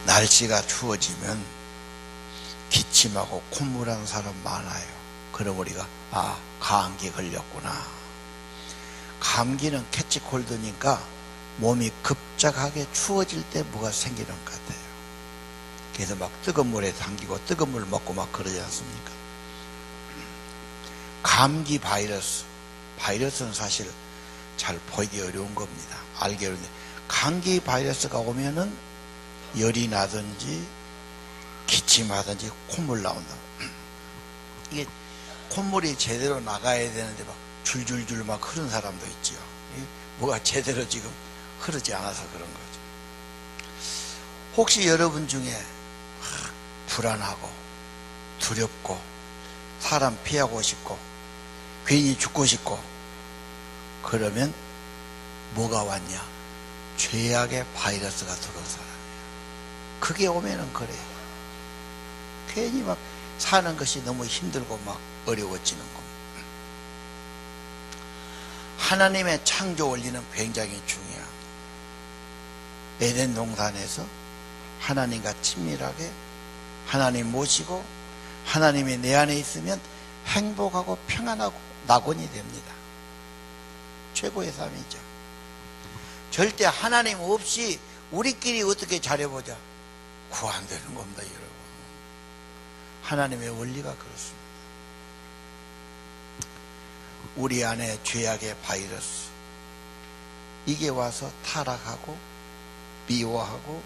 날씨가 추워지면 기침하고 콧물하는 사람 많아요. 그럼 우리가 감기 걸렸구나. 감기는 캐치콜드니까 몸이 급작하게 추워질 때 뭐가 생기는 것 같아요. 그래서 막 뜨거운 물에 담기고 뜨거운 물 먹고 막 그러지 않습니까? 감기 바이러스는 사실 잘 보이기 어려운 겁니다. 알기 어려운데, 감기 바이러스가 오면은 열이 나든지 기침하든지 콧물 나온다. 이게 콧물이 제대로 나가야 되는데 막 줄줄줄 막 흐른 사람도 있지요. 뭐가 제대로 지금 흐르지 않아서 그런 거죠. 혹시 여러분 중에 불안하고 두렵고 사람 피하고 싶고 괜히 죽고 싶고 그러면 뭐가 왔냐? 죄악의 바이러스가 들어온 사람이에요. 그게 오면은 그래요. 괜히 막 사는 것이 너무 힘들고 막 어려워지는 겁니다. 하나님의 창조 원리는 굉장히 중요합니다. 에덴 동산에서 하나님과 친밀하게 하나님 모시고 하나님이 내 안에 있으면 행복하고 평안하고 낙원이 됩니다. 최고의 삶이죠. 절대 하나님 없이 우리끼리 어떻게 잘해보자, 그거 안 되는 겁니다, 여러분. 하나님의 원리가 그렇습니다. 우리 안에 죄악의 바이러스, 이게 와서 타락하고 미워하고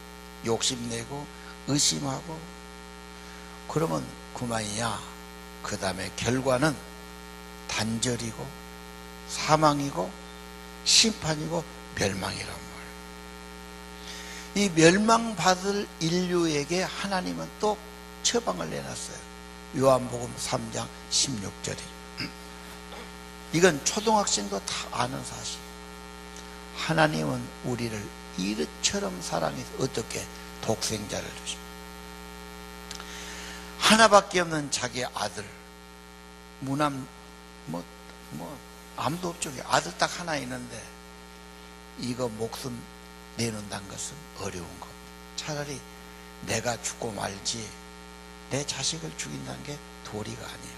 욕심내고 의심하고 그러면 그만이야. 그 다음에 결과는 단절이고 사망이고 심판이고 멸망이란 말이에요. 이 멸망받을 인류에게 하나님은 또 처방을 내놨어요. 요한복음 3장 16절이. 이건 초등학생도 다 아는 사실. 하나님은 우리를 이릇처럼 사랑해서 어떻게 독생자를 주십니까? 하나밖에 없는 자기 아들, 무남 아무도 없죠. 아들 딱 하나 있는데 이거 목숨 내놓는다는 것은 어려운 겁니다. 차라리 내가 죽고 말지 내 자식을 죽인다는 게 도리가 아니야.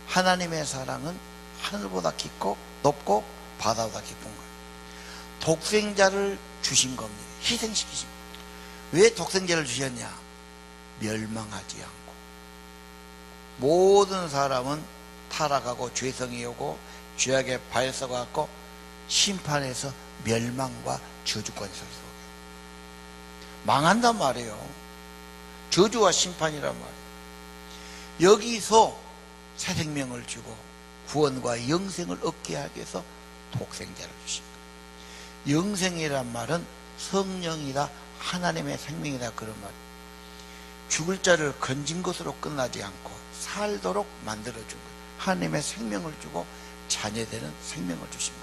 하나님의 사랑은 하늘보다 깊고 높고 바다보다 깊은 거예요. 독생자를 주신 겁니다. 희생시키신 겁니다. 왜 독생자를 주셨냐? 멸망하지 않고 모든 사람은 타락하고 죄성이 오고 죄악의 바이러스가 갖고 심판에서 멸망과 저주권이 속에 망한단 말이에요. 저주와 심판이란 말이에요. 여기서 새 생명을 주고 구원과 영생을 얻게 하기 위해서 독생자를 주신 거예요. 영생이란 말은 성령이다, 하나님의 생명이다, 그런 말이에요. 죽을 자를 건진 것으로 끝나지 않고 살도록 만들어준 거예요. 하나님의 생명을 주고 자녀되는 생명을 주신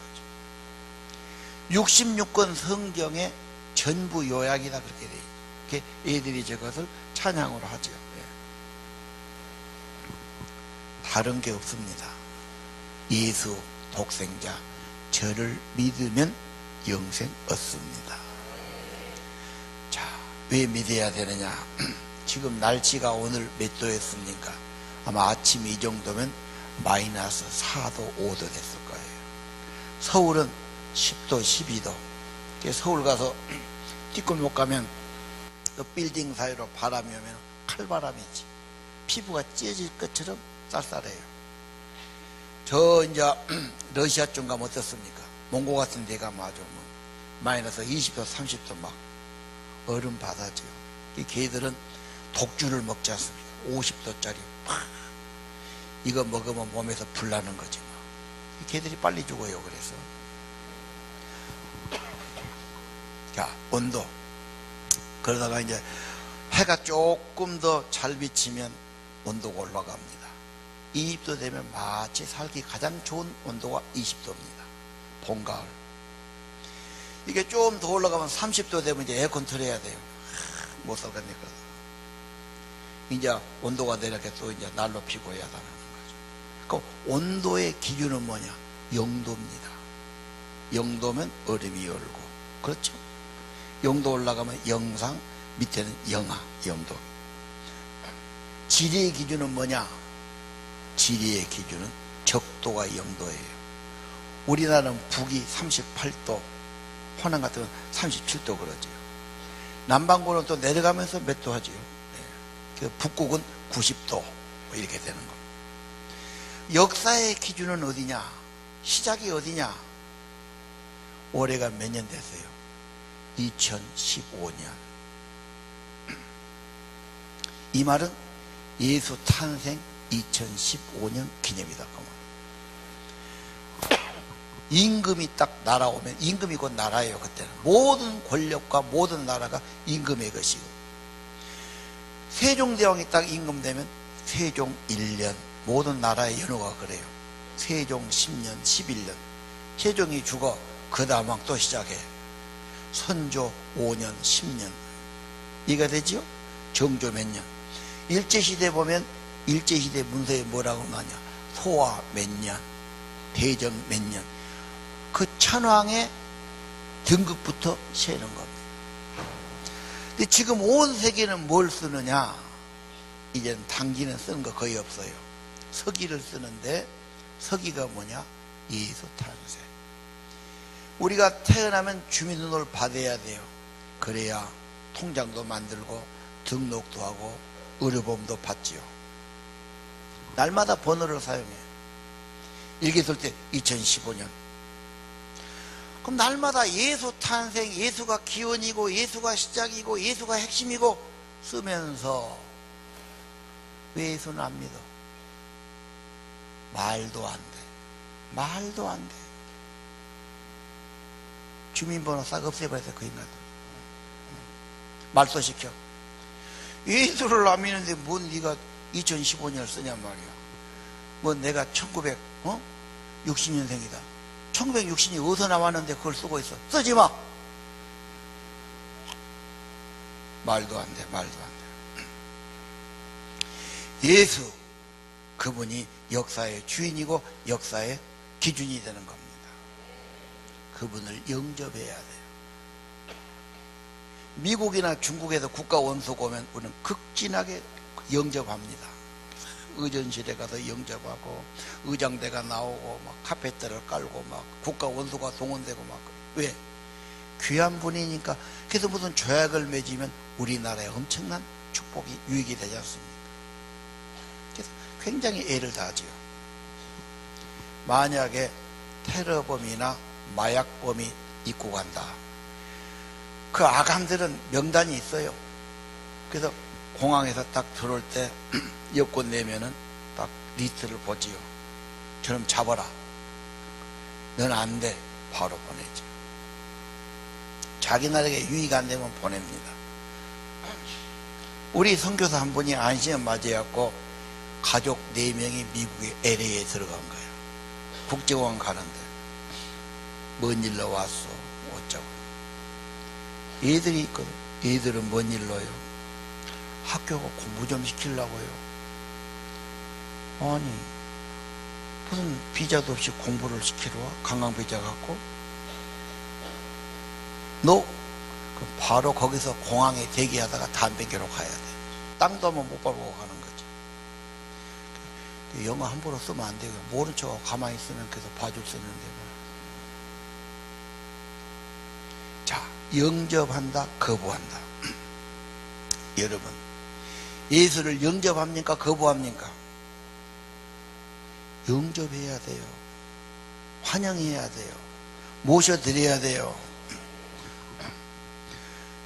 거죠. 66권 성경의 전부 요약이다, 그렇게 돼요. 애들이 저것을 찬양으로 하죠. 다른 게 없습니다. 예수 독생자, 저를 믿으면 영생 얻습니다. 자, 왜 믿어야 되느냐? 지금 날씨가 오늘 몇 도였습니까? 아마 아침 이 정도면 마이너스 4도, 5도 됐을 거예요. 서울은 10도, 12도. 서울 가서 뒷골목 가면 또 빌딩 사이로 바람이 오면 칼바람이지. 피부가 찢어질 것처럼 쌀쌀해요. 저 이제 러시아 쪽 가면 어떻습니까? 몽고 같은 데 가면 아주 마이너스 20도, 30도 막 얼음 바다죠. 이 개들은 독주를 먹지 않습니까? 50도짜리 팍 이거 먹으면 몸에서 불 나는 거지 뭐. 이 개들이 빨리 죽어요. 그래서 자, 온도. 그러다가 이제 해가 조금 더 잘 비치면 온도가 올라갑니다. 20도 되면 마치 살기 가장 좋은 온도가 20도입니다. 봄, 가을. 이게 좀 더 올라가면 30도 되면 이제 에어컨 틀어야 돼요. 못 살겠네. 이제 온도가 내려게 또 이제 난로 피고 해야 하는 거죠. 그 온도의 기준은 뭐냐? 0도입니다. 0도면 얼음이 얼고, 그렇죠? 0도 올라가면 영상, 밑에는 영하, 영도. 지리의 기준은 뭐냐? 지리의 기준은 적도가 0도예요. 우리나라는 북이 38도, 호남 같은 건 37도 그러죠. 남반구는 또 내려가면서 몇 도 하지요. 네. 북극은 90도 뭐 이렇게 되는 겁니다. 역사의 기준은 어디냐? 시작이 어디냐? 올해가 몇 년 됐어요? 2015년. 이 말은 예수 탄생 2015년 기념이다. 임금이 딱 날아오면, 임금이 곧 나라예요. 그때는 모든 권력과 모든 나라가 임금의 것이고, 세종대왕이 딱 임금되면 세종 1년, 모든 나라의 연호가 그래요. 세종 10년, 11년. 세종이 죽어 그 다음 왕 또 시작해. 선조 5년, 10년. 이해가 되지요? 정조 몇 년. 일제시대 보면 일제시대 문서에 뭐라고 나냐? 소화 몇 년, 대정 몇 년. 그 천황의 등급부터 세는 겁니다. 근데 지금 온 세계는 뭘 쓰느냐? 이제는 당기는 쓰는 거 거의 없어요. 서기를 쓰는데, 서기가 뭐냐? 예수 탄생. 우리가 태어나면 주민등록을 받아야 돼요. 그래야 통장도 만들고 등록도 하고 의료보험도 받지요. 날마다 번호를 사용해요. 일기 쓸 때 2015년. 그럼 날마다 예수 탄생, 예수가 기원이고 예수가 시작이고 예수가 핵심이고 쓰면서 왜 예수는 안 믿어? 말도 안 돼. 말도 안 돼. 주민번호 싹 없애버려야 돼, 그 인간들. 말소시켜. 예수를 안 믿는데 뭔 네가 2015년을 쓰냔 말이야. 뭐 내가 1960년생이다. 1960년이 어디서 나왔는데 그걸 쓰고 있어. 쓰지 마. 말도 안 돼, 말도 안 돼. 예수, 그분이 역사의 주인이고 역사의 기준이 되는 겁니다. 그분을 영접해야 돼요. 미국이나 중국에서 국가 원수가 오면 우리는 극진하게 영접합니다. 의전실에 가서 영접하고 의장대가 나오고 막 카페트를 깔고 막 국가 원수가 동원되고 막. 왜? 귀한 분이니까. 그래서 무슨 조약을 맺으면 우리나라에 엄청난 축복이 유익이 되지 않습니까? 그래서 굉장히 애를 다하지요. 만약에 테러범이나 마약범이 입고 간다. 그 아간들은 명단이 있어요. 그래서 공항에서 딱 들어올 때 여권 내면은 딱 리스트를 보지요. 저놈 잡아라. 넌 안 돼. 바로 보내죠. 자기 나라에 유익 안 되면 보냅니다. 우리 선교사 한 분이 안시년 맞이해갖고 가족 4명이 미국의 LA에 들어간 거예요. 국제공항 가는데. 뭔 일로 왔어? 어쩌고. 애들이 있거든. 애들은 뭔 일로요? 학교가 공부 좀 시키려고요. 아니, 무슨 비자도 없이 공부를 시키러 와? 관광비자 갖고? 너 그럼 바로 거기서 공항에 대기하다가 담배 겨러 가야 돼. 땅도 한번 못 밟고 가는 거지. 영어 함부로 쓰면 안 되고 모른 척하고 가만히 있으면 계속 봐줄 수 있는데 뭐. 자, 영접한다, 거부한다. 여러분, 예수를 영접합니까? 거부합니까? 영접해야 돼요. 환영해야 돼요. 모셔드려야 돼요.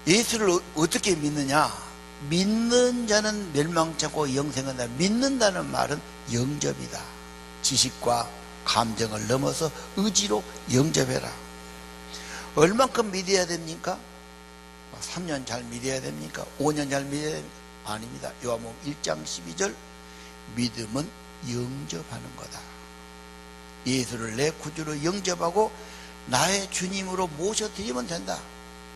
예수를 어떻게 믿느냐? 믿는 자는 멸망치 않고 영생을 한다. 믿는다는 말은 영접이다. 지식과 감정을 넘어서 의지로 영접해라. 얼만큼 믿어야 됩니까? 3년 잘 믿어야 됩니까? 5년 잘 믿어야 됩니까? 아닙니다. 요한복음 1장 12절, 믿음은 영접하는 거다. 예수를 내 구주로 영접하고 나의 주님으로 모셔드리면 된다.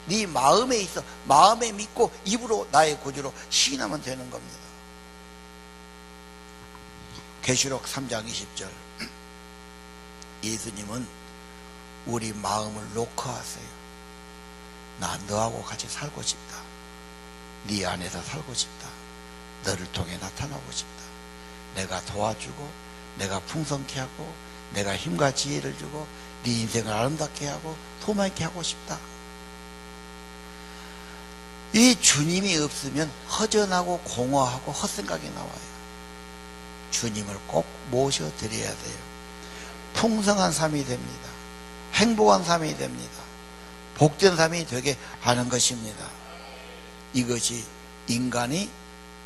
네 마음에 있어. 마음에 믿고 입으로 나의 구주로 시인하면 되는 겁니다. 계시록 3장 20절, 예수님은 우리 마음을 놓고 하세요. 나 너하고 같이 살고 싶다. 네 안에서 살고 싶다. 너를 통해 나타나고 싶다. 내가 도와주고 내가 풍성케 하고 내가 힘과 지혜를 주고 네 인생을 아름답게 하고 소망있게 하고 싶다. 이 주님이 없으면 허전하고 공허하고 헛생각이 나와요. 주님을 꼭 모셔드려야 돼요. 풍성한 삶이 됩니다. 행복한 삶이 됩니다. 복된 삶이 되게 하는 것입니다. 이것이 인간이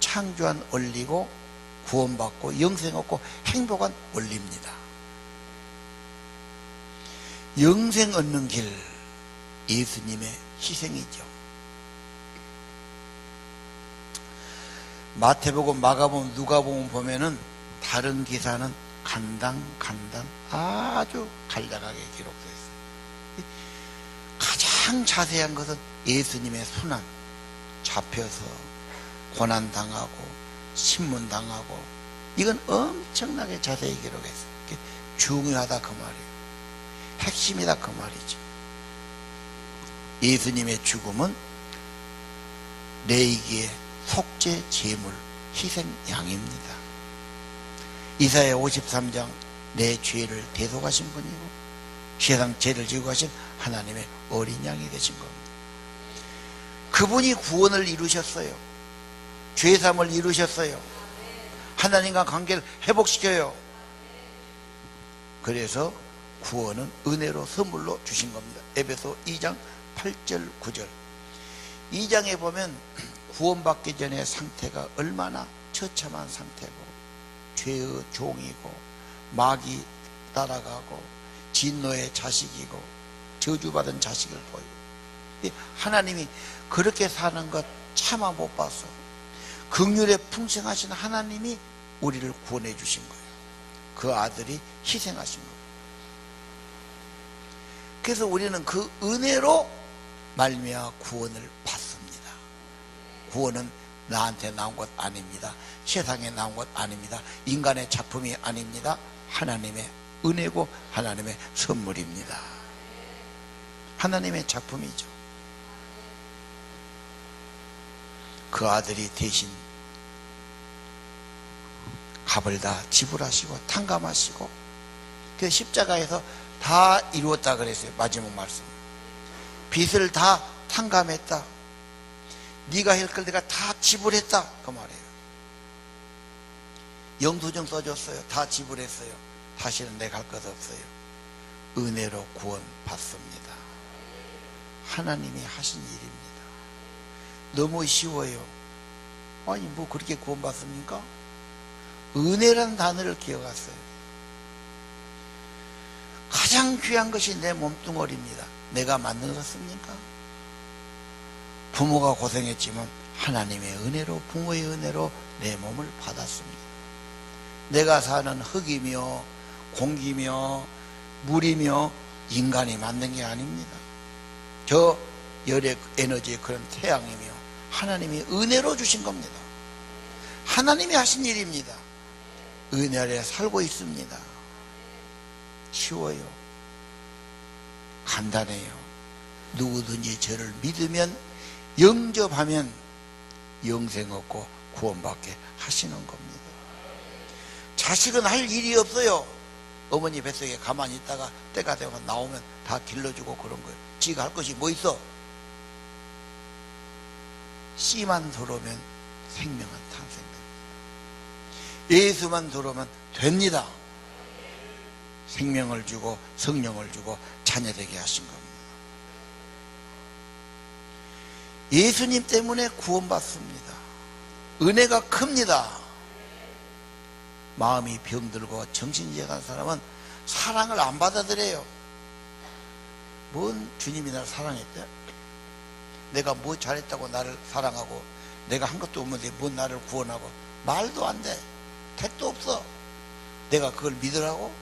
창조한 원리고 구원받고 영생 얻고 행복한 원리입니다. 영생 얻는 길, 예수님의 희생이죠. 마태복음, 마가복음, 누가복음 보면은 다른 기사는 간당 아주 간략하게 기록되어 있어요. 가장 자세한 것은 예수님의 순환, 잡혀서 고난당하고 신문당하고, 이건 엄청나게 자세히 기록했어요. 중요하다 그 말이에요. 핵심이다 그 말이죠. 예수님의 죽음은 레이기의 속죄 제물 희생 양입니다. 이사야 53장 내 죄를 대속하신 분이고 세상 죄를 지고 가신 하나님의 어린 양이 되신 겁니다. 그분이 구원을 이루셨어요. 죄사함을 이루셨어요. 하나님과 관계를 회복시켜요. 그래서 구원은 은혜로 선물로 주신 겁니다. 에베소 2장 8절 9절. 2장에 보면 구원받기 전의 상태가 얼마나 처참한 상태고 죄의 종이고 마귀 따라가고 진노의 자식이고 저주받은 자식을 보이고, 하나님이 그렇게 사는 것 차마 못 봐서 긍휼에 풍성하신 하나님이 우리를 구원해 주신 거예요. 그 아들이 희생하신 거예요. 그래서 우리는 그 은혜로 말미암아 구원을 받습니다. 구원은 나한테 나온 것 아닙니다. 세상에 나온 것 아닙니다. 인간의 작품이 아닙니다. 하나님의 은혜고 하나님의 선물입니다. 하나님의 작품이죠. 그 아들이 대신 값을 다 지불하시고 탕감하시고, 그 십자가에서 다 이루었다 그랬어요. 마지막 말씀. 빚을 다 탕감했다. 네가 할 걸 내가 다 지불했다 그 말이에요. 영수증 써줬어요. 다 지불했어요. 다시는 내가 할 것 없어요. 은혜로 구원 받습니다. 하나님이 하신 일입니다. 너무 쉬워요. 아니 뭐 그렇게 구원 받습니까? 은혜라는 단어를 기억하세요. 가장 귀한 것이 내 몸뚱어리입니다. 내가 만들었습니까? 부모가 고생했지만 하나님의 은혜로, 부모의 은혜로 내 몸을 받았습니다. 내가 사는 흙이며 공기며 물이며 인간이 만든 게 아닙니다. 저 열의 에너지의 그런 태양이며 하나님이 은혜로 주신 겁니다. 하나님이 하신 일입니다. 은혜 아래 살고 있습니다. 쉬워요. 간단해요. 누구든지 저를 믿으면, 영접하면 영생 얻고 구원받게 하시는 겁니다. 자식은 할 일이 없어요. 어머니 뱃속에 가만히 있다가 때가 되면 나오면 다 길러주고 그런 거예요. 지가 할 것이 뭐 있어? 씨만 들어오면 생명은 탄생됩니다. 예수만 들어오면 됩니다. 생명을 주고 성령을 주고 자녀되게 하신 겁니다. 예수님 때문에 구원받습니다. 은혜가 큽니다. 마음이 병들고 정신이제 간 사람은 사랑을 안 받아들여요. 뭔 주님이 나를 사랑했대? 내가 뭐 잘했다고 나를 사랑하고, 내가 한 것도 없는데 뭔 나를 구원하고, 말도 안 돼. 택도 없어. 내가 그걸 믿으라고?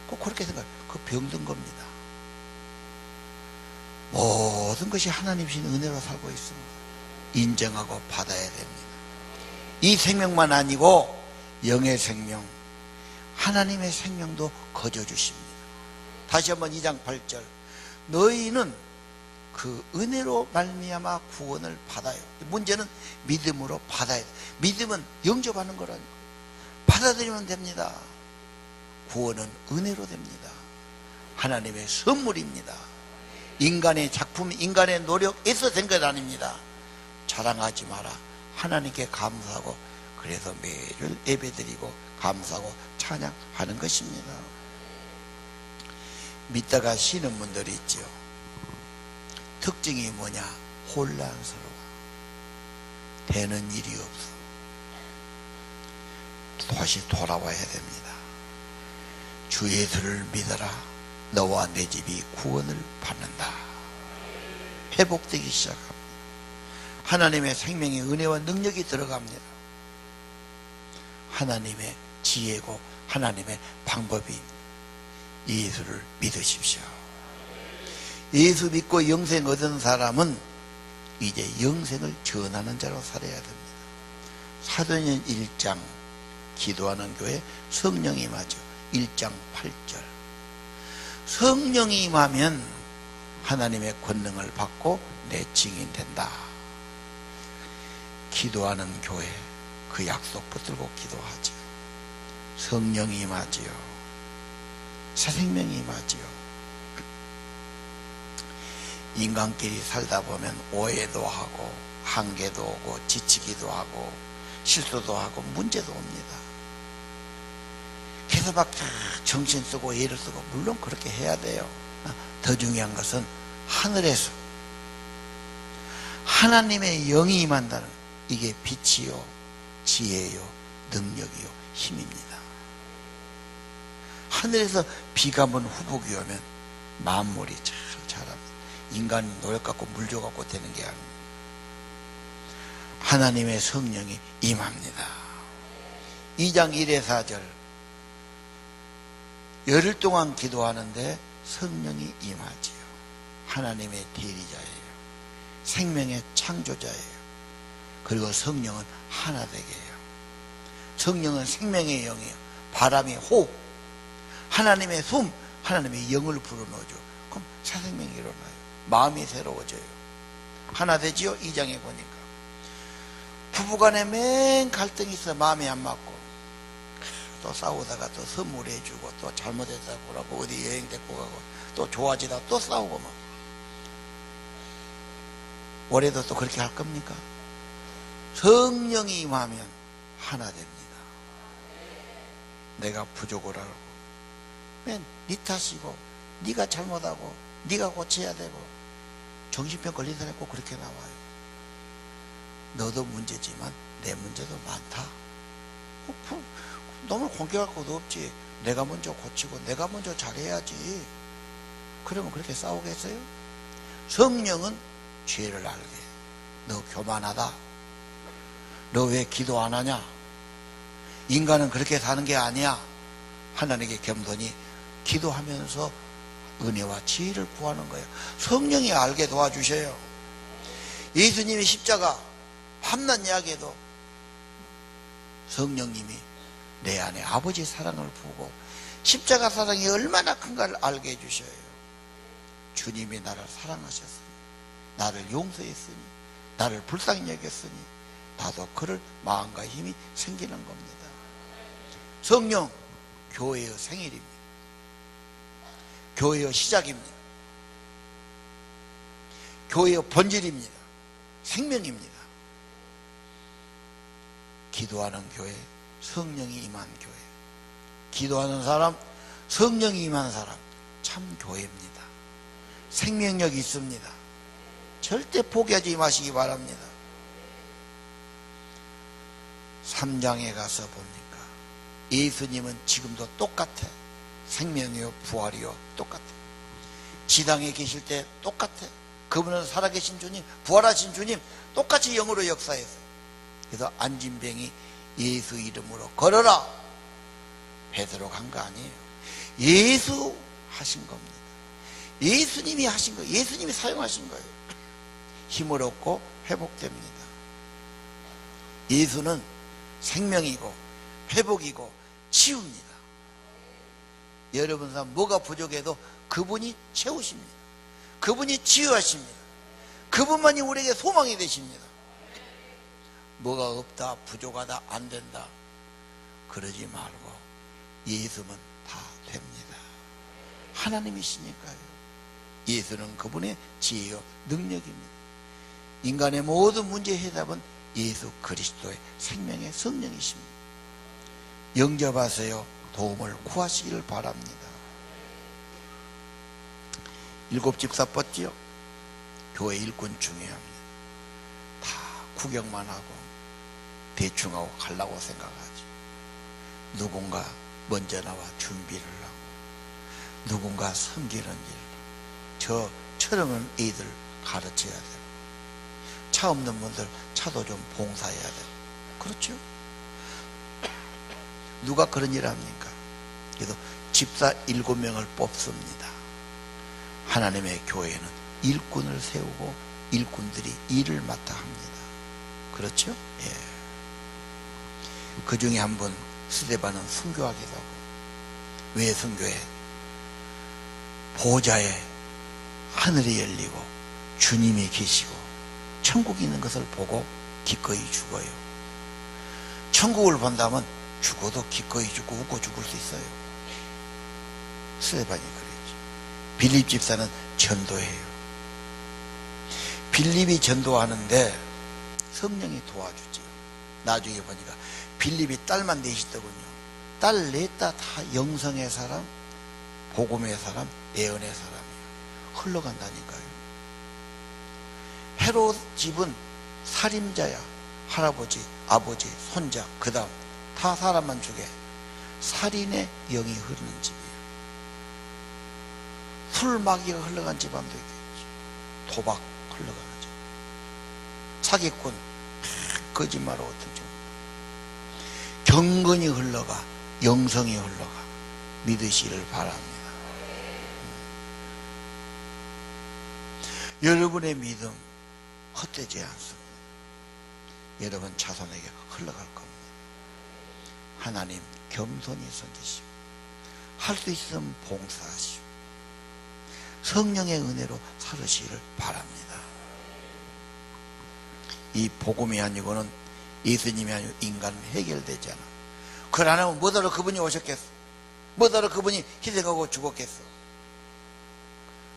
꼭 그렇게 생각해요. 그거 병든 겁니다. 모든 것이 하나님 주신 은혜로 살고 있습니다. 인정하고 받아야 됩니다. 이 생명만 아니고 영의 생명, 하나님의 생명도 거저 주십니다. 다시 한번 2장 8절. 너희는 그 은혜로 말미암아 구원을 받아요. 문제는 믿음으로 받아야 돼. 믿음은 영접하는 거라니까. 받아들이면 됩니다. 구원은 은혜로 됩니다. 하나님의 선물입니다. 인간의 작품, 인간의 노력에서 된 것 아닙니다. 자랑하지 마라. 하나님께 감사하고, 그래서 매일 예배드리고 감사하고 찬양하는 것입니다. 믿다가 쉬는 분들이 있죠. 특징이 뭐냐? 혼란스러워. 되는 일이 없어. 다시 돌아와야 됩니다. 주 예수를 믿어라. 너와 내 집이 구원을 받는다. 회복되기 시작합니다. 하나님의 생명의 은혜와 능력이 들어갑니다. 하나님의 지혜고 하나님의 방법이 예수를 믿으십시오. 예수 믿고 영생 얻은 사람은 이제 영생을 전하는 자로 살아야 됩니다. 사도행전 1장 기도하는 교회 성령이 임하죠. 1장 8절. 성령이 임하면 하나님의 권능을 받고 내 증인 된다. 기도하는 교회 그 약속 붙들고 기도하죠. 성령이 임하지요. 새 생명이 임하지요. 인간끼리 살다 보면 오해도 하고 한계도 오고 지치기도 하고 실수도 하고 문제도 옵니다. 그래서 막 정신 쓰고 애를 쓰고 물론 그렇게 해야 돼요. 더 중요한 것은 하늘에서 하나님의 영이 임한다는, 이게 빛이요 지혜요 능력이요 힘입니다. 하늘에서 비가 오면 후복이 오면 만물이 잘 자랍니다. 인간이 노력 갖고 물 줘 갖고 되는 게 아닙니다. 하나님의 성령이 임합니다. 2장 1의 4절. 열흘 동안 기도하는데 성령이 임하지요. 하나님의 대리자예요. 생명의 창조자예요. 그리고 성령은 하나 되게 해요. 성령은 생명의 영이에요. 바람의 호흡, 하나님의 숨, 하나님의 영을 불어넣어줘. 그럼 새 생명이 일어나요. 마음이 새로워져요. 하나 되지요. 2장에 보니까 부부간에 맨 갈등이 있어. 마음이 안 맞고 또 싸우다가 또 선물해주고 또 잘못했다고 그러고 어디 여행 데리고 가고 또 좋아지다 또 싸우고 막. 올해도 또 그렇게 할 겁니까? 성령이 임하면 하나 됩니다. 내가 부족을 알고 맨 네 탓이고 네가 잘못하고 네가 고쳐야 되고 정신병 걸린 사람이 꼭 그렇게 나와요. 너도 문제지만 내 문제도 많다. 너무 공격할 것도 없지. 내가 먼저 고치고 내가 먼저 잘해야지. 그러면 그렇게 싸우겠어요? 성령은 죄를 알게. 너 교만하다. 너 왜 기도 안 하냐? 인간은 그렇게 사는 게 아니야. 하나님께 겸손히 기도하면서 은혜와 지혜를 구하는 거예요. 성령이 알게 도와주셔요. 예수님의 십자가 밤낮 이야기에도 성령님이 내 안에 아버지 사랑을 부고 십자가 사랑이 얼마나 큰가를 알게 해주셔요. 주님이 나를 사랑하셨으니, 나를 용서했으니, 나를 불쌍히 여겼으니 나도 그럴 마음과 힘이 생기는 겁니다. 성령, 교회의 생일입니다. 교회의 시작입니다. 교회의 본질입니다. 생명입니다. 기도하는 교회, 성령이 임한 교회. 기도하는 사람, 성령이 임한 사람, 참 교회입니다. 생명력이 있습니다. 절대 포기하지 마시기 바랍니다. 3장에 가서 보니까 예수님은 지금도 똑같아. 생명이요 부활이요 똑같아. 지당에 계실 때 똑같아. 그분은 살아계신 주님, 부활하신 주님 똑같이 영으로 역사했어요. 그래서 안진뱅이 예수 이름으로 걸어라 베드로 간 거 아니에요. 예수 하신 겁니다. 예수님이 하신 거예요. 예수님이 사용하신 거예요. 힘을 얻고 회복됩니다. 예수는 생명이고 회복이고 치유입니다. 여러분 삶 뭐가 부족해도 그분이 채우십니다. 그분이 치유하십니다. 그분만이 우리에게 소망이 되십니다. 뭐가 없다, 부족하다, 안 된다 그러지 말고 예수는 다 됩니다. 하나님이시니까요. 예수는 그분의 지혜요 능력입니다. 인간의 모든 문제의 해답은 예수 그리스도의 생명의 성령이십니다. 영접하세요. 도움을 구하시기를 바랍니다. 7 집사 뻗지요. 교회 일꾼 중요합니다. 다 구경만 하고 대충하고 가려고 생각하지. 누군가 먼저 나와 준비를 하고 누군가 섬기는 일, 저처럼은 애들 가르쳐야 돼요. 차 없는 분들 차도 좀 봉사해야 돼요. 그렇죠? 누가 그런 일을 합니까? 그래서 집사 7명을 뽑습니다. 하나님의 교회는 일꾼을 세우고 일꾼들이 일을 맡아 합니다. 그렇죠? 예. 그 중에 한 분 스데반은 순교하기도 하고. 왜 순교해? 보좌에 하늘이 열리고 주님이 계시고 천국이 있는 것을 보고 기꺼이 죽어요. 천국을 본다면 죽어도 기꺼이 죽고 웃고 죽을 수 있어요. 스데반이 그랬죠. 빌립 집사는 전도해요. 빌립이 전도하는데 성령이 도와주지요. 나중에 보니까 빌립이 딸만 넷이더군요. 딸 넷다 다 영성의 사람, 복음의 사람, 예언의 사람이에요. 흘러간다니까요. 헤롯 집은 살인자야. 할아버지, 아버지, 손자, 그 다음 다 사람만 죽여. 살인의 영이 흐르는 집이에요. 술마귀가 흘러간 집안도 있겠지. 도박 흘러가는 집. 사기꾼, 거짓말하고 어떤 집. 경건이 흘러가, 영성이 흘러가. 믿으시기를 바랍니다. 여러분의 믿음 헛되지 않습니다. 여러분 자손에게 흘러갈 겁니다. 하나님 겸손히 섬기시고 할 수 있으면 봉사하시고 성령의 은혜로 살으시기를 바랍니다. 이 복음이 아니고는 예수님이 아니고 인간은 해결되지 않아. 그걸 안 하면 뭐더러 그분이 오셨겠어? 뭐더러 그분이 희생하고 죽었겠어?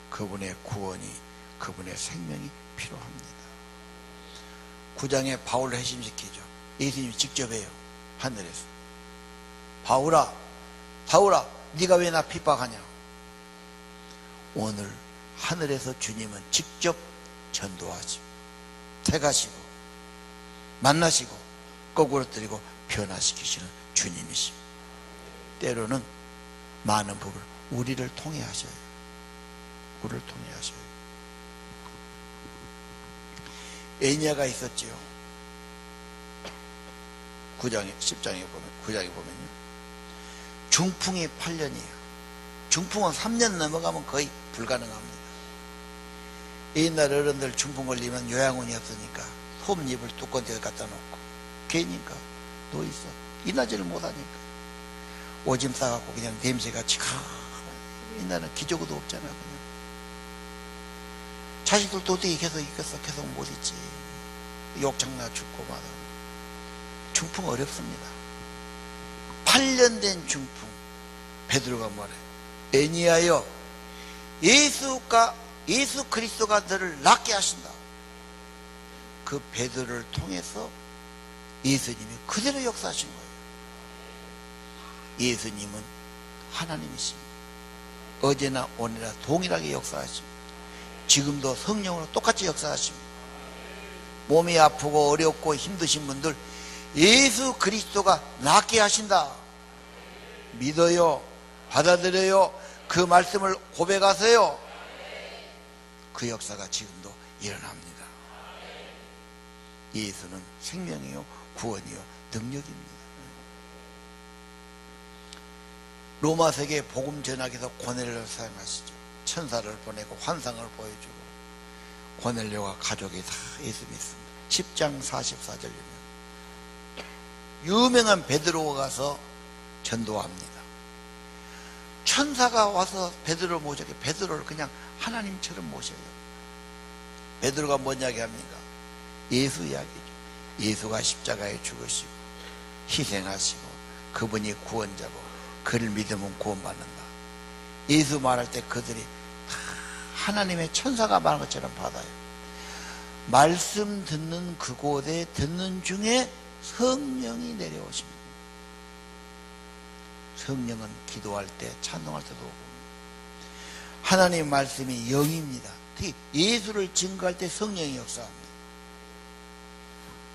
그분의 구원이, 그분의 생명이 필요합니다. 9장에 바울을 회심시키죠. 예수님이 직접 해요. 하늘에서. 바울아, 바울아, 네가 왜 나 핍박하냐? 오늘 하늘에서 주님은 직접 전도하시고 택하시고 만나시고 거꾸로뜨리고 변화시키시는 주님이십니다. 때로는 많은 부분을 우리를 통해 하셔요. 우리를 통해 하셔요. 애니아가 있었지요. 10장에 보면요. 중풍이 8년이에요. 중풍은 3년 넘어가면 거의 불가능합니다. 옛날 어른들 중풍 걸리면 요양원이 없으니까 솜잎을 두꺼운 데에 갖다 놓고 괜히니까 누워있어. 일하지를 못하니까 오줌 싸갖고 그냥 냄새가 치카. 옛날에는 기저귀도 없잖아. 그냥 자식들도 어떻게 계속 있겠어. 계속 못 있지. 욕창나 죽고 마다. 중풍 어렵습니다. 8년 된 중풍. 베드로가 뭐래? 애니하여 예수 그리스도가 너를 낫게 하신다. 그 베드로를 통해서 예수님이 그대로 역사하신 거예요. 예수님은 하나님이십니다. 어제나 오늘이나 동일하게 역사하십니다. 지금도 성령으로 똑같이 역사하십니다. 몸이 아프고 어렵고 힘드신 분들 예수 그리스도가 낫게 하신다. 믿어요. 받아들여요. 그 말씀을 고백하세요. 그 역사가 지금도 일어납니다. 예수는 생명이요 구원이요 능력입니다. 로마세계 복음 전하기에서 고넬료를 사용하시죠. 천사를 보내고 환상을 보여주고 고넬료와 가족이 다 예수 믿습니다. 10장 44절이면 유명한 베드로가 가서 전도합니다. 천사가 와서 베드로를 모셔게 베드로를 그냥 하나님처럼 모셔요. 베드로가 뭔 이야기 합니까? 예수 이야기죠. 예수가 십자가에 죽으시고 희생하시고 그분이 구원자고 그를 믿으면 구원받는다. 예수 말할 때 그들이 하나님의 천사가 말한 것처럼 받아요. 말씀 듣는 그곳에 듣는 중에 성령이 내려오십니다. 성령은 기도할 때 찬송할 때도 오고 하나님의 말씀이 영입니다. 특히 예수를 증거할 때 성령이 역사합니다.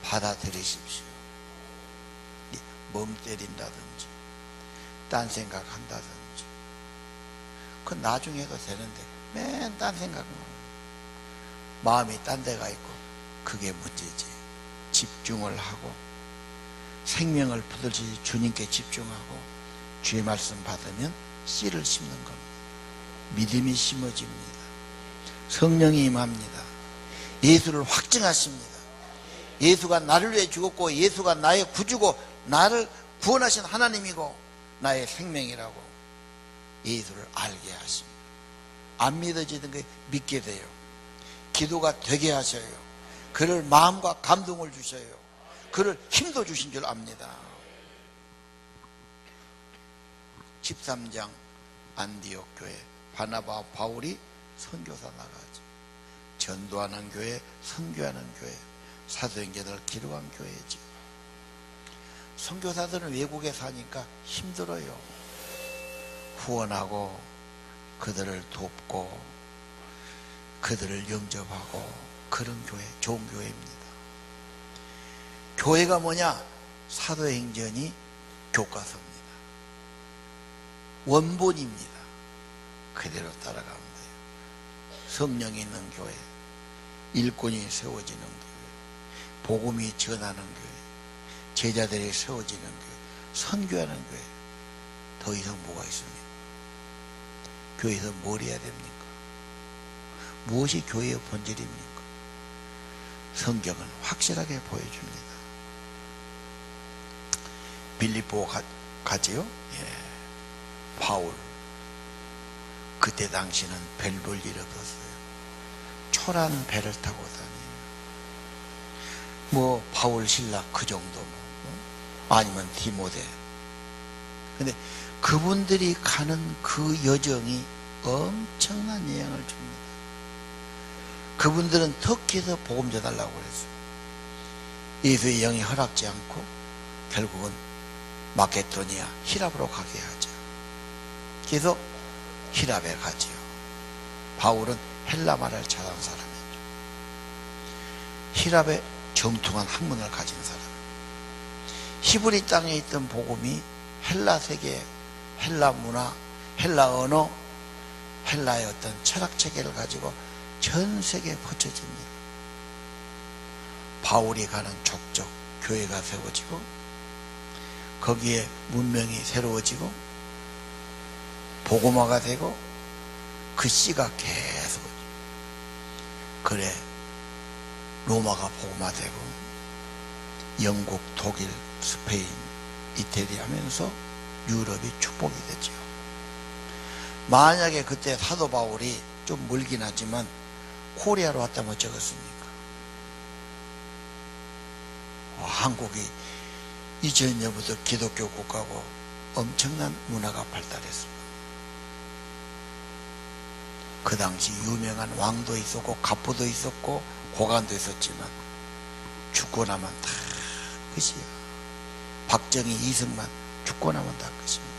받아들이십시오. 멍 때린다든지 딴 생각한다든지 그건 나중에 해도 되는데 맨 딴 생각은 마음이 딴 데가 있고 그게 문제지. 집중을 하고 생명을 붙들지 주님께 집중하고 주의 말씀 받으면 씨를 심는 겁니다. 믿음이 심어집니다. 성령이 임합니다. 예수를 확증하십니다. 예수가 나를 위해 죽었고 예수가 나의 구주고 나를 구원하신 하나님이고 나의 생명이라고 예수를 알게 하십니다. 안 믿어지던 게 믿게 돼요. 기도가 되게 하셔요. 그를 마음과 감동을 주셔요. 그를 힘도 주신 줄 압니다. 13장 안디옥 교회 바나바와 바울이 선교사 나가죠. 전도하는 교회, 선교하는 교회, 사도행전을 기록한 교회지. 선교사들은 외국에 사니까 힘들어요. 후원하고 그들을 돕고 그들을 영접하고 그런 교회, 좋은 교회입니다. 교회가 뭐냐? 사도행전이 교과서입니다. 원본입니다. 그대로 따라가면 돼요. 성령이 있는 교회, 일꾼이 세워지는 교회, 복음이 전하는 교회, 제자들이 세워지는 교회, 선교하는 교회. 더 이상 뭐가 있습니까? 교회에서 뭘 해야 됩니까? 무엇이 교회의 본질입니까? 성경은 확실하게 보여줍니다. 빌립보 가지요? 예. 바울. 그때 당시는 별 볼 일 없었어요. 초란 배를 타고 다니요. 뭐 바울 신라 그 정도 아니면 디모데. 근데 그분들이 가는 그 여정이 엄청난 영향을 줍니다. 그분들은 터키에서 복음 전하려고 그랬어요. 예수의 영이 허락지 않고 결국은 마케도니아 히랍으로 가게 하죠. 그래서 히랍에 가지요. 바울은 헬라 말을 잘하는 사람이죠. 히랍에 정통한 학문을 가진 사람. 히브리 땅에 있던 복음이 헬라 세계, 헬라 문화, 헬라 언어, 헬라의 어떤 철학 체계를 가지고 전 세계에 퍼져집니다. 바울이 가는 족족 교회가 세워지고 거기에 문명이 새로워지고 복음화가 되고 그 씨가 계속 그래 로마가 복음화되고 영국, 독일, 스페인, 이태리 하면서 유럽이 축복이 되죠. 만약에 그때 사도 바울이 좀 멀긴 하지만 코리아로 왔다면 어쩌겠습니까? 한국이 2000년부터 기독교 국가고 엄청난 문화가 발달했습니다. 그 당시 유명한 왕도 있었고 갑부도 있었고 고관도 있었지만 죽고 나면 다 끝이야. 박정희, 이승만 죽고 나면 다 끝입니다.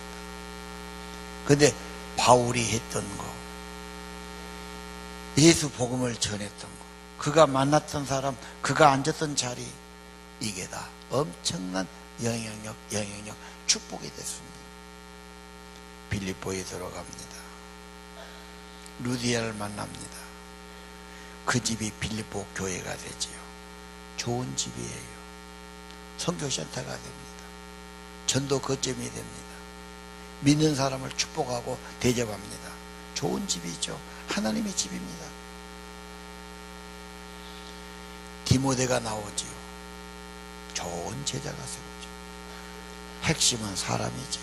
근데 바울이 했던 거, 예수 복음을 전했던 거, 그가 만났던 사람, 그가 앉았던 자리, 이게 다 엄청난 영향력, 축복이 됐습니다. 빌립보에 들어갑니다. 루디아를 만납니다. 그 집이 빌립보 교회가 되지요. 좋은 집이에요. 선교센터가 됩니다. 전도 거점이 됩니다. 믿는 사람을 축복하고 대접합니다. 좋은 집이죠. 하나님의 집입니다. 디모데가 나오지요. 좋은 제자가 세우죠. 핵심은 사람이죠.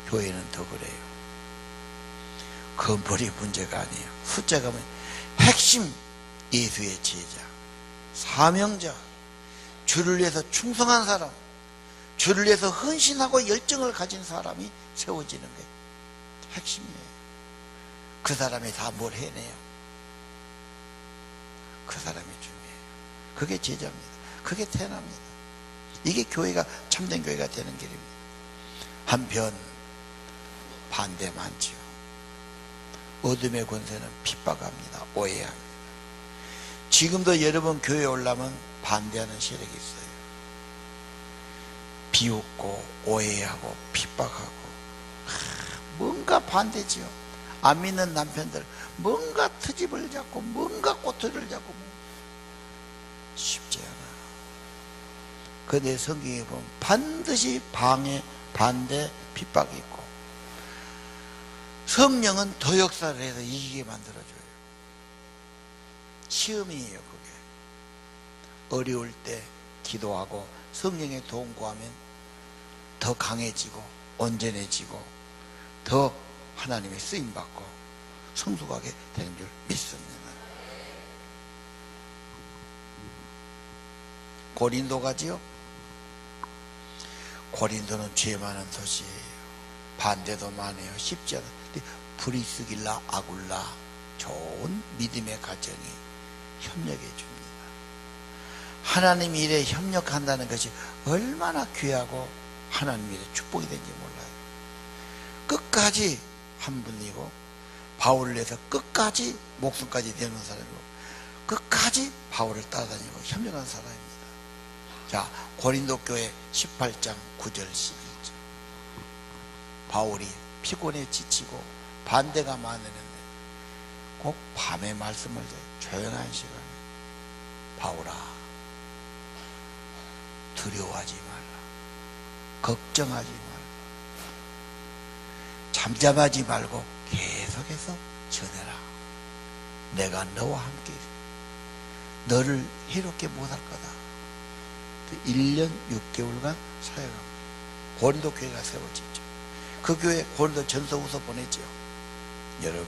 교회는 더 그래요. 건물이 문제가 아니에요. 숫자가 핵심 예수의 제자, 사명자, 주를 위해서 충성한 사람, 주를 위해서 헌신하고 열정을 가진 사람이 세워지는 게 핵심이에요. 그 사람이 다 뭘 해내요. 그 사람이 중요해요. 그게 제자입니다. 그게 태어납니다. 이게 교회가 참된 교회가 되는 길입니다. 한편 반대 많지요. 어둠의 권세는 핍박합니다. 오해합니다. 지금도 여러분 교회에 오려면 반대하는 세력이 있어요. 비웃고 오해하고 핍박하고 뭔가 반대지요. 안 믿는 남편들 뭔가 트집을 잡고 뭔가 꼬투리를 잡고 쉽지 않아. 그런데 성경에 보면 반드시 방해, 반대, 핍박이 있고 성령은 더 역사를 해서 이기게 만들어줘요. 시험이에요. 그게 어려울 때 기도하고 성령의 도움 구하면 더 강해지고 온전해지고 더 하나님의 쓰임받고 성숙하게 되는 줄 믿습니다. 고린도 가지요. 고린도는 죄 많은 도시예요. 반대도 많아요. 쉽지 않아요. 브리스길라 아굴라 좋은 믿음의 가정이 협력해 줍니다. 하나님 일에 협력한다는 것이 얼마나 귀하고 하나님 일에 축복이 된지 몰라요. 끝까지 한 분이고 바울을 위해서 끝까지 목숨까지 내놓은 사람이고 끝까지 바울을 따라다니고 협력한 사람입니다. 자, 고린도 교회 18장 9절 11절. 바울이 피곤해 지치고 반대가 많았는데 꼭 밤에 말씀을 조용한 시간에 바울아 두려워하지 말라, 걱정하지 말라, 잠잠하지 말고 계속해서 전해라. 내가 너와 함께 너를 해롭게 못할 거다. 1년 6개월간 사역합니다. 고린도 교회가 세워지죠. 그 교회 고린도 전서후서 보냈죠. 여러분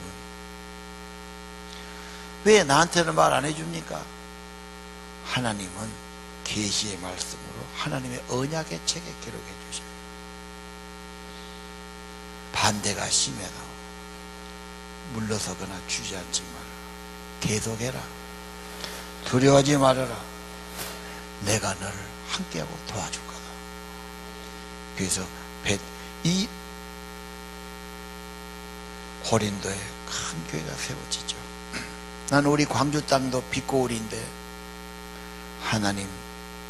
왜 나한테는 말 안 해줍니까? 하나님은 계시의 말씀으로 하나님의 언약의 책에 기록해 주셔요. 반대가 심해도 물러서거나 주저앉지 말라. 계속해라. 두려워하지 말아라. 내가 너를 함께하고 도와줄 거다. 그래서 이 고린도에 큰 교회가 세워지죠. 나는 우리 광주 땅도 빛고울인데 하나님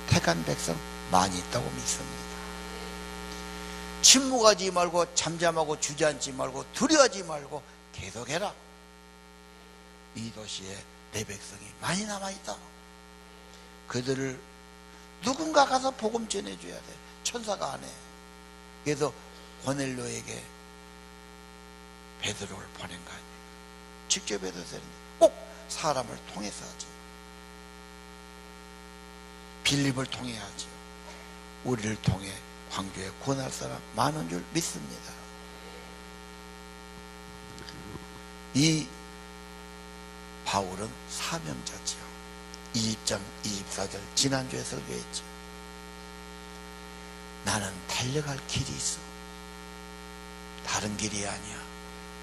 택한 백성 많이 있다고 믿습니다. 침묵하지 말고 잠잠하고 주저앉지 말고 두려워하지 말고 계속해라. 이 도시에 내 백성이 많이 남아있다. 그들을 누군가 가서 복음 전해줘야 돼. 천사가 안 해. 그래서 고넬료에게 베드로를 보낸 거 아니에요. 직접 해도 되는데 꼭 사람을 통해서 하지. 빌립을 통해 하죠. 우리를 통해 광주에 구원할 사람 많은 줄 믿습니다. 이 바울은 사명자지요. 20장 24절 지난주에 설교했죠. 나는 달려갈 길이 있어. 다른 길이 아니야.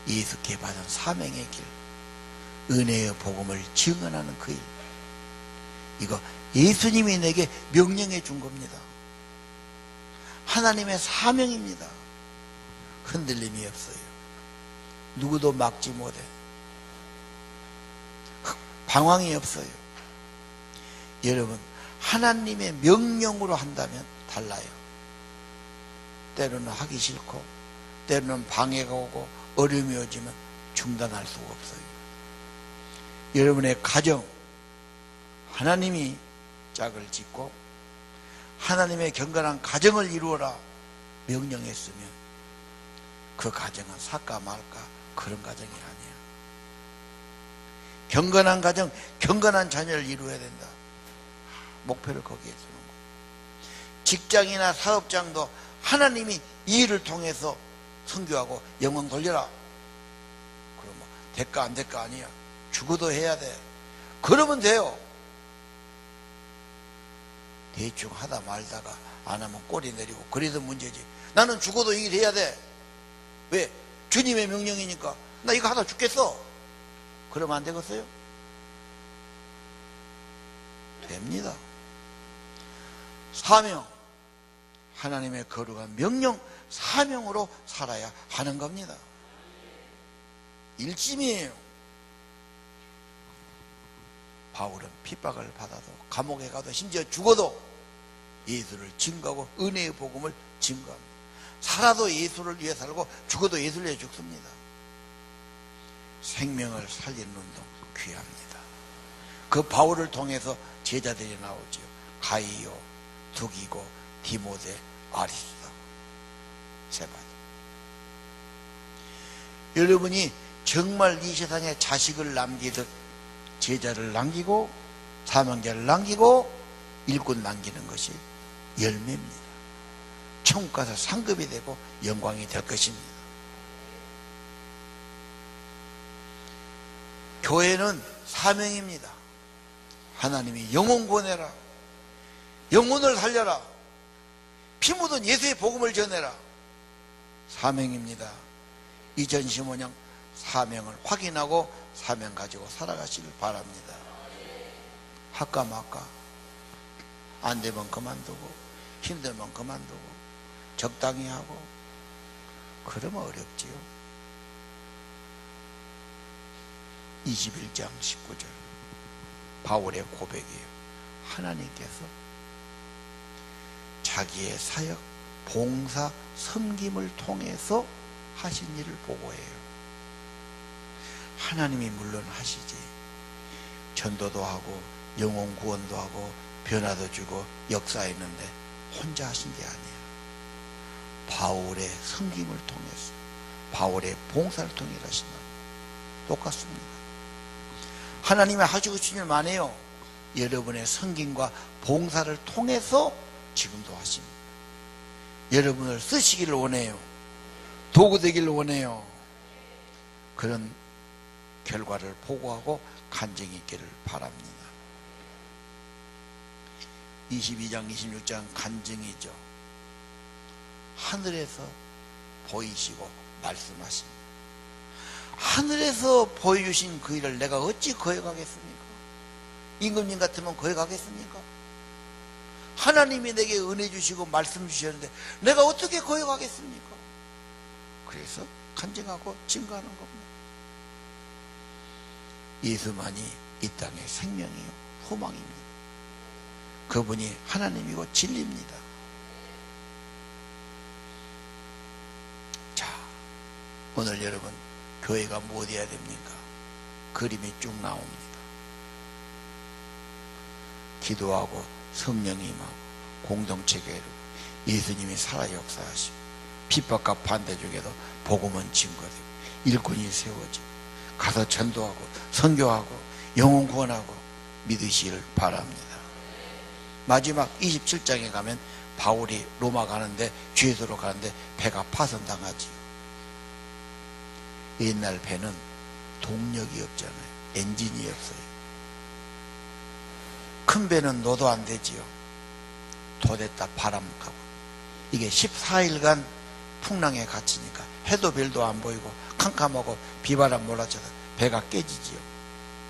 예수께 받은 사명의 길, 은혜의 복음을 증언하는 그 일. 이거 예수님이 내게 명령해 준 겁니다. 하나님의 사명입니다. 흔들림이 없어요. 누구도 막지 못해. 방황이 없어요. 여러분, 하나님의 명령으로 한다면 달라요. 때로는 하기 싫고 때로는 방해가 오고 어려움이 오지만 중단할 수가 없어요. 여러분의 가정, 하나님이 짝을 짓고 하나님의 경건한 가정을 이루어라 명령했으면 그 가정은 살까 말까 그런 가정이 아니야. 경건한 가정, 경건한 자녀를 이루어야 된다. 목표를 거기에 두는 거. 직장이나 사업장도 하나님이 이 일을 통해서 선교하고 영광 돌려라. 그럼 뭐 대가 안 대가 아니야. 죽어도 해야 돼. 그러면 돼요. 대충 하다 말다가 안 하면 꼬리 내리고 그래도 문제지. 나는 죽어도 이 일 해야 돼. 왜? 주님의 명령이니까. 나 이거 하다 죽겠어. 그러면 안 되겠어요? 됩니다. 사명, 하나님의 거룩한 명령, 사명으로 살아야 하는 겁니다. 일심이에요. 바울은 핍박을 받아도 감옥에 가도 심지어 죽어도 예수를 증거하고 은혜의 복음을 증거합니다. 살아도 예수를 위해 살고 죽어도 예수를 위해 죽습니다. 생명을 살리는 운동 귀합니다. 그 바울을 통해서 제자들이 나오죠. 가이오, 두기고, 디모데, 아리스도, 세바도. 여러분이 정말 이 세상에 자식을 남기듯 제자를 남기고 사명자를 남기고 일꾼 남기는 것이 열매입니다. 천국 가서 상급이 되고 영광이 될 것입니다. 교회는 사명입니다. 하나님이 영혼 구원해라, 영혼을 살려라, 피 묻은 예수의 복음을 전해라. 사명입니다. 2015년 사명을 확인하고 사명 가지고 살아가시길 바랍니다. 할까 말까, 안 되면 그만두고 힘들면 그만두고 적당히 하고 그러면 어렵지요. 21장 19절 바울의 고백이에요. 하나님께서 자기의 사역, 봉사, 섬김을 통해서 하신 일을 보고해요. 하나님이 물론 하시지, 전도도 하고 영혼 구원도 하고 변화도 주고 역사했는데 혼자 하신 게 아니에요. 바울의 섬김을 통해서, 바울의 봉사를 통해 하신다. 똑같습니다. 하나님이 하시고 싶은 일 많아요. 여러분의 섬김과 봉사를 통해서 지금도 하십니다. 여러분을 쓰시기를 원해요. 도구 되기를 원해요. 그런 결과를 보고하고 간증이 있기를 바랍니다. 22장 26장 간증이죠. 하늘에서 보이시고 말씀하십니다. 하늘에서 보여주신 그 일을 내가 어찌 거역하겠습니까? 임금님 같으면 거역하겠습니까? 하나님이 내게 은혜 주시고 말씀 주셨는데 내가 어떻게 거역하겠습니까? 그래서 간증하고 증거하는 겁니다. 예수만이 이 땅의 생명이요 소망입니다. 그분이 하나님이고 진리입니다. 자, 오늘 여러분 교회가 뭐 어디야 됩니까? 그림이 쭉 나옵니다. 기도하고 성령이 임하고 공동체가 이루고 예수님이 살아 역사하시고 핍박과 반대 중에도 복음은 증거되고 일꾼이 세워지고 가서 전도하고 선교하고 영혼 구원하고 믿으시기를 바랍니다. 마지막 27장에 가면 바울이 로마 가는데 죄도로 가는데 배가 파손당하지요. 옛날 배는 동력이 없잖아요. 엔진이 없어요. 큰 배는 노도 안 되지요. 도됐다 바람 가고. 이게 14일간 풍랑에 갇히니까 해도 별도 안 보이고 캄캄하고 비바람 몰아쳐서 배가 깨지지요.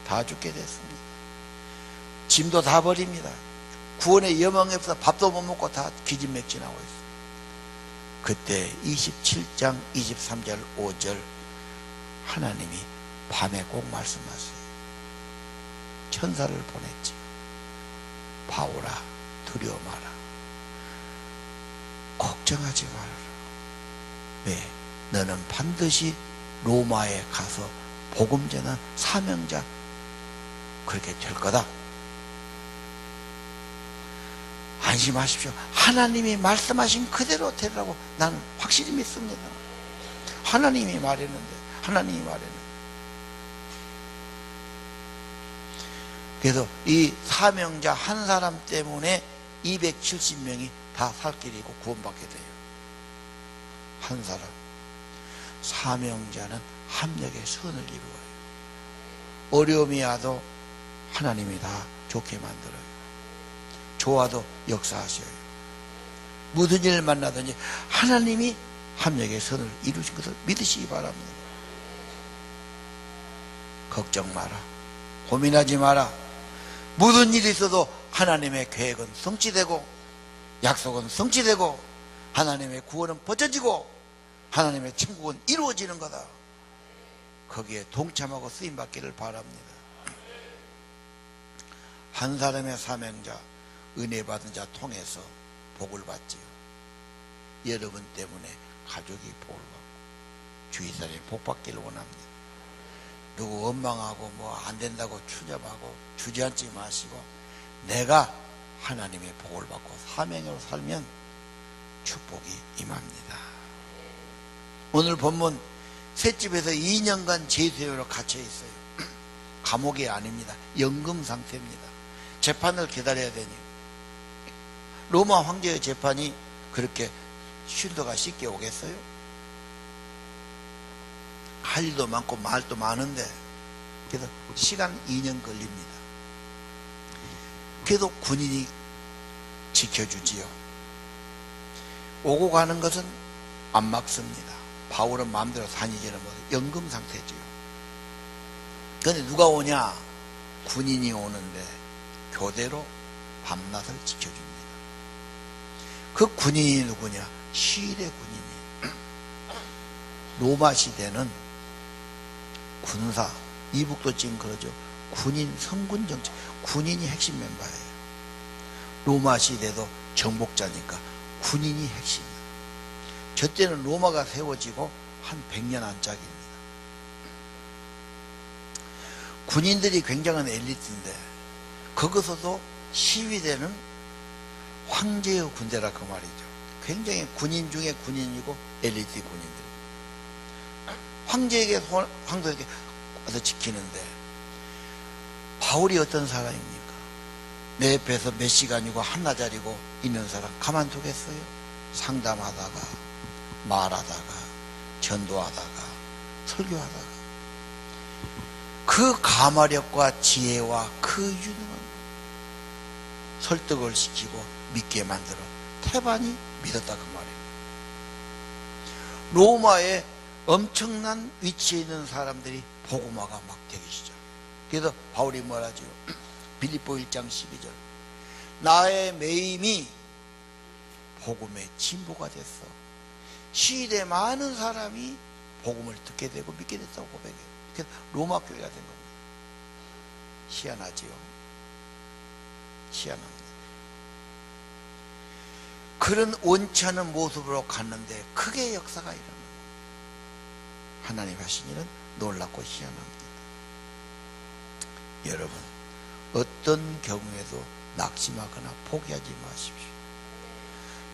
다 죽게 됐습니다. 짐도 다 버립니다. 구원의 여망이 없어 밥도 못 먹고 다 기진맥진하고 있어요. 그때 27장 23절 5절 하나님이 밤에 꼭 말씀하세요. 천사를 보냈지. 바울아 두려워 마라. 걱정하지 말아라. 왜? 너는 반드시 로마에 가서 복음 전한 사명자 그렇게 될 거다. 안심하십시오. 하나님이 말씀하신 그대로 되라고 나는 확실히 믿습니다. 하나님이 말했는데 하나님이 말했는데 그래서 이 사명자 한 사람 때문에 270명이 다 살 길이 있고 구원받게 돼요. 한 사람. 사명자는 합력의 선을 이루어요. 어려움이 와도 하나님이 다 좋게 만들어요. 좋아도 역사하셔요. 무슨 일을 만나든지 하나님이 합력의 선을 이루신 것을 믿으시기 바랍니다. 걱정 마라. 고민하지 마라. 무슨 일이 있어도 하나님의 계획은 성취되고 약속은 성취되고 하나님의 구원은 벗어지고 하나님의 천국은 이루어지는 거다. 거기에 동참하고 쓰임받기를 바랍니다. 한 사람의 사명자, 은혜 받은 자 통해서 복을 받지요. 여러분 때문에 가족이 복을 받고 주위 사람이 복 받기를 원합니다. 누구 원망하고 뭐 안 된다고 추잡하고 주저앉지 마시고 내가 하나님의 복을 받고 사명으로 살면 축복이 임합니다. 오늘 본문 셋집에서 2년간 제수로 갇혀 있어요. 감옥이 아닙니다. 연금 상태입니다. 재판을 기다려야 되니 로마 황제의 재판이 그렇게 쉴드가 쉽게 오겠어요? 할 일도 많고 말도 많은데 그래서 시간 2년 걸립니다. 그래도 군인이 지켜주지요. 오고 가는 것은 안 막습니다. 바울은 마음대로 다니지는 못해요. 연금 상태지요. 그런데 누가 오냐? 군인이 오는데 교대로 밤낮을 지켜줍니다. 그 군인이 누구냐? 시일의 군인이. 로마 시대는 군사, 이북도 지금 그러죠. 군인 성군 정책, 군인이 핵심 멤버예요. 로마 시대도 정복자니까 군인이 핵심이에요. 저 때는 로마가 세워지고 한 100년 안짝입니다. 군인들이 굉장한 엘리트인데 거기서도 시위대는 황제의 군대라 그 말이죠. 굉장히 군인 중에 군인이고 엘리트 군인들. 황제에게 와서 지키는데 바울이 어떤 사람입니까? 내 옆에서 몇 시간이고 한나자리고 있는 사람 가만두겠어요? 상담하다가 말하다가 전도하다가 설교하다가 그 가마력과 지혜와 그 유능한 설득을 시키고 믿게 만들어 태반이 믿었다 그 말이에요. 로마에 엄청난 위치에 있는 사람들이 복음화가 막 되기 시작. 그래서 바울이 뭐라죠? 빌립보 1장 12절 나의 매임이 복음의 진보가 됐어. 시대 많은 사람이 복음을 듣게 되고 믿게 됐다고 고백해요. 그래서 로마 교회가 된 겁니다. 희한하지요. 희한합니다. 그런 원치 않은 모습으로 갔는데 크게 역사가 일어납니다. 하나님 하신 일은 놀랍고 희한합니다. 여러분 어떤 경우에도 낙심하거나 포기하지 마십시오.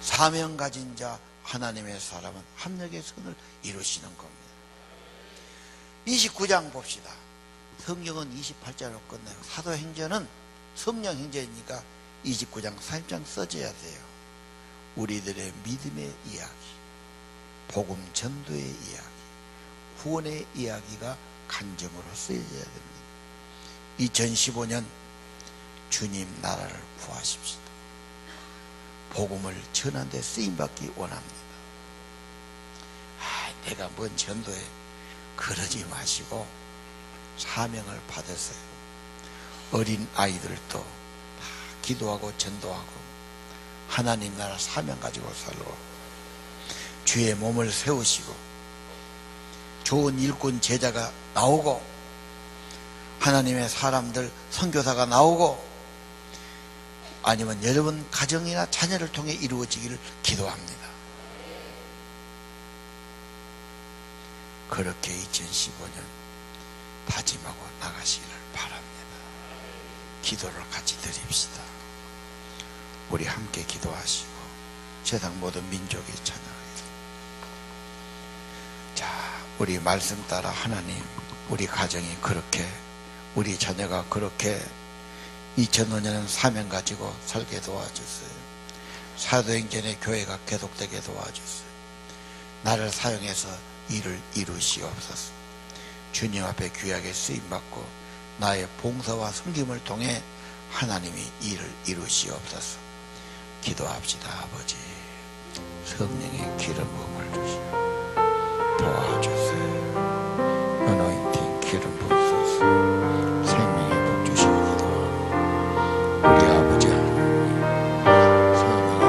사명 가진 자 하나님의 사람은 합력의 선을 이루시는 겁니다. 29장 봅시다. 성경은 28장으로 끝나요. 사도행전은 성령 행전이니까 29장 30장 써줘야 돼요. 우리들의 믿음의 이야기, 복음 전도의 이야기, 구원의 이야기가 간증으로 쓰여져야 됩니다. 2015년 주님 나라를 구하십시다. 복음을 전하는 데 쓰임받기 원합니다. 내가 뭔 전도해 그러지 마시고 사명을 받으세요. 어린 아이들도 다 기도하고 전도하고 하나님 나라 사명 가지고 살고 주의 몸을 세우시고 좋은 일꾼 제자가 나오고 하나님의 사람들 선교사가 나오고 아니면 여러분 가정이나 자녀를 통해 이루어지기를 기도합니다. 그렇게 2015년 다짐하고 나가시기를 바랍니다. 기도를 같이 드립시다. 우리 함께 기도하시고 세상 모든 민족이 찬양하겠습니다. 자, 우리 말씀 따라 하나님, 우리 가정이 그렇게, 우리 자녀가 그렇게 2005년은 사명 가지고 살게 도와주세요. 사도행전의 교회가 계속되게 도와주세요. 나를 사용해서 일을 이루시옵소서. 주님 앞에 귀하게 쓰임받고 나의 봉사와 섬김을 통해 하나님이 일을 이루시옵소서. 기도합시다. 아버지, 성령의 기름 부음을 주시오. 도와주세요. 어노인팅 기름 부으소서. 생명의 복 주시오. 기도합니다. 우리 아버지 하나님, 성령의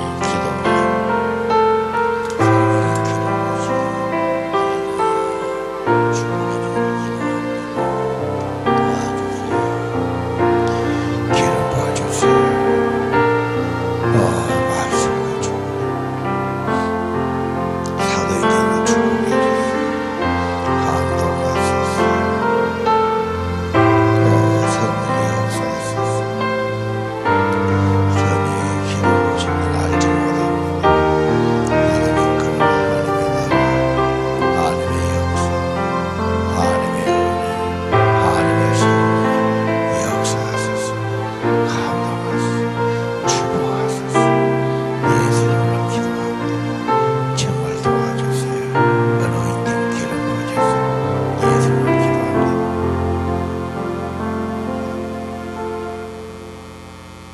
임재, 성령의 기도를, 성령의 기름 부으시오.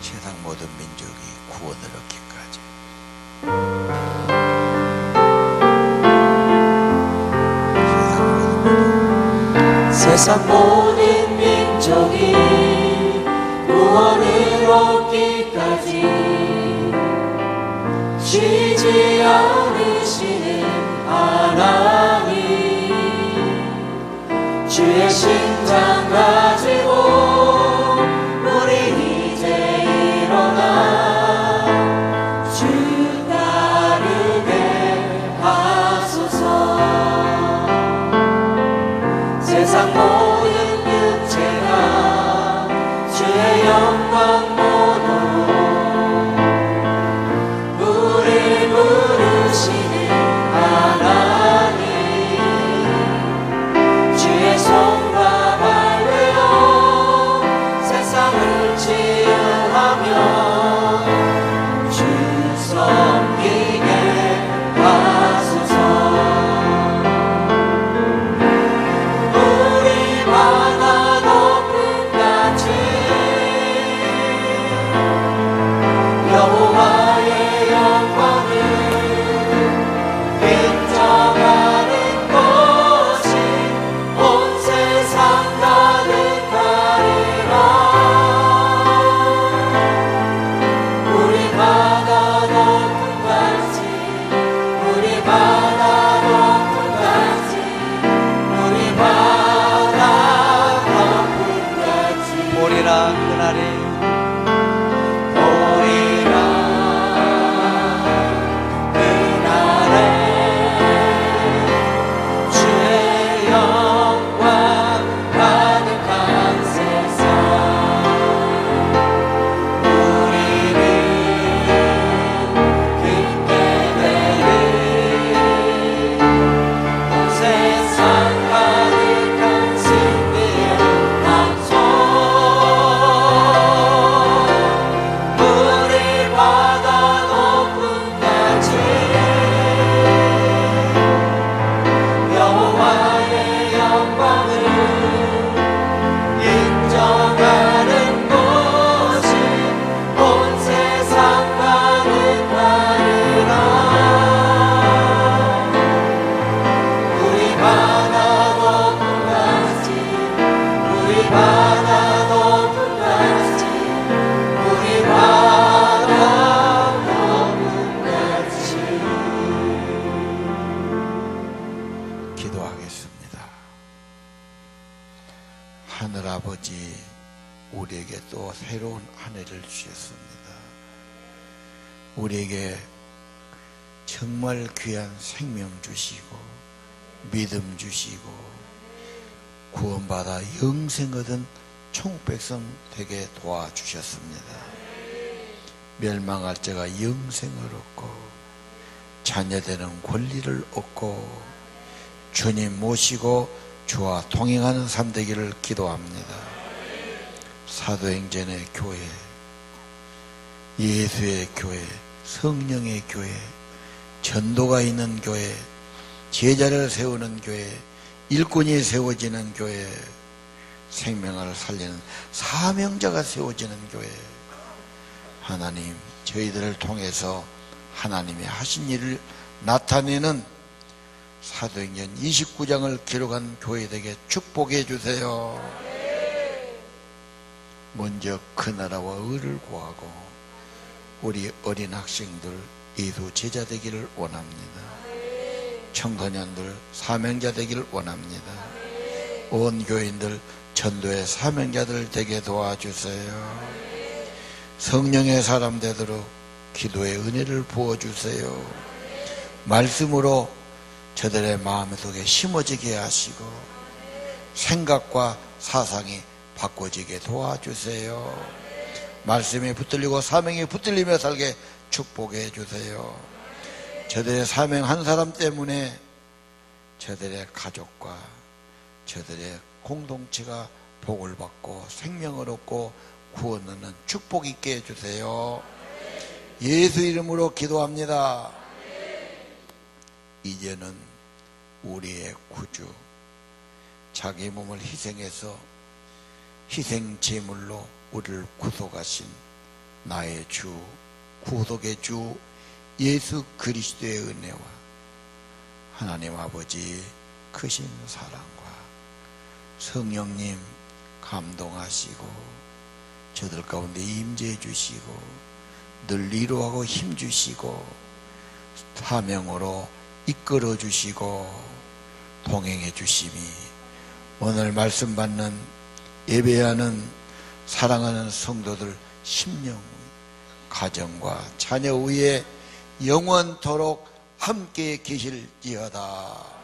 세상 모든 민족이 구원을 얻기까지. 세상 모든 민족이 구원을 얻기까지 쉬지 않으시는 하나님, 주의 심장 가지고 우리 이제 일어나 주 따르게 하소서. 세상 모든 육체가 주의 영광 보도록 우리 부르시는 하나님, 주의 손과 발되어 세상을 치유하며 주 섬기게 하소서. 여호와의 영광을 인정하는 것이 온 세상 가득하리라. 우리 바다 높은 같이, 우리 바다 높은 같이, 우리 바다 높은 같이 보리라 그날에 하늘 아버지, 우리에게 또 새로운 한 해를 주셨습니다. 우리에게 정말 귀한 생명 주시고 믿음 주시고 구원받아 영생 얻은 총백성 되게 도와주셨습니다. 멸망할 자가 영생을 얻고 자녀되는 권리를 얻고 주님 모시고 주와 동행하는 삶 되기를 기도합니다. 사도행전의 교회, 예수의 교회, 성령의 교회, 전도가 있는 교회, 제자를 세우는 교회, 일꾼이 세워지는 교회, 생명을 살리는 사명자가 세워지는 교회. 하나님, 저희들을 통해서 하나님이 하신 일을 나타내는 사도행전 29장을 기록한 교회에게 축복해 주세요. 먼저 그 나라와 의를 구하고 우리 어린 학생들 예수 제자 되기를 원합니다. 청소년들 사명자 되기를 원합니다. 온 교인들 전도의 사명자들 되게 도와주세요. 성령의 사람 되도록 기도의 은혜를 부어주세요. 말씀으로 저들의 마음 속에 심어지게 하시고 생각과 사상이 바꿔지게 도와주세요. 말씀이 붙들리고 사명이 붙들리며 살게 축복해 주세요. 저들의 사명 한 사람 때문에 저들의 가족과 저들의 공동체가 복을 받고 생명을 얻고 구원 얻는 축복 있게 해주세요. 예수 이름으로 기도합니다. 이제는 우리의 구주 자기 몸을 희생해서 희생제물로 우리를 구속하신 나의 주 구속의 주 예수 그리스도의 은혜와 하나님 아버지 크신 사랑과 성령님 감동하시고 저들 가운데 임재해 주시고 늘 위로하고 힘 주시고 사명으로 이끌어 주시고 동행해 주심이 오늘 말씀 받는 예배하는 사랑하는 성도들 심령 가정과 자녀 위에 영원토록 함께 계실지어다.